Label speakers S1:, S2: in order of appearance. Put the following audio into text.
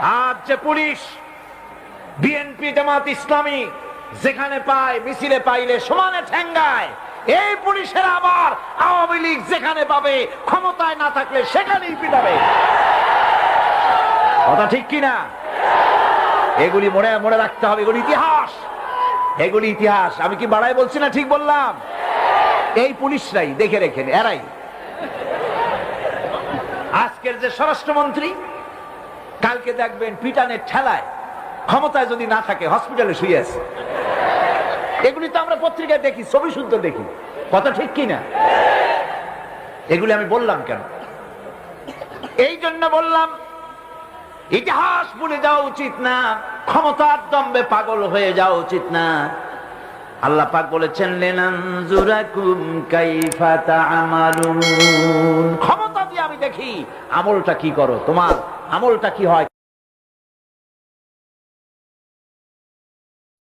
S1: আজ যে police BNP Jamaat Islami যেখানে পায় মিছিলে পাইলে সমানে ঠেঙ্গায়, এই পুলিশের আবার আওয়ামী লীগ যেখানে পাবে ক্ষমতায় না থাকলে সেখানেই পিটাবে। কথা ঠিক কিনা? এগুলি মনে মনে রাখতে হবে, এগুলি ইতিহাস, এগুলি ইতিহাস। আমি কি বাড়াই বলছি না ঠিক বললাম? এই পুলিশরাই দেখে রেখেন, এরাই আজকের যে স্বরাষ্ট্রমন্ত্রী, কালকে দেখবেন পিটানের ঠেলায় ক্ষমতায় যদি না থাকে হসপিটালে শুয়ে আছে। এগুলি তো আমরা পত্রিকায় দেখি, ছবি শুদ্ধ দেখি। কথা ঠিক কিনা? এগুলি আমি বললাম কেন? এই জন্য বললাম ইতিহাস ভুলে যাওয়া উচিত না, ক্ষমতার দম্বে পাগল হয়ে যাওয়া উচিত না। আল্লাহ পাক বলেছেন লিনানজুরাকুম কাইফা তা'মালুন, ক্ষমতা দিয়ে আমি দেখি আমলটা কি করো, তোমার আমলটা কি হয়।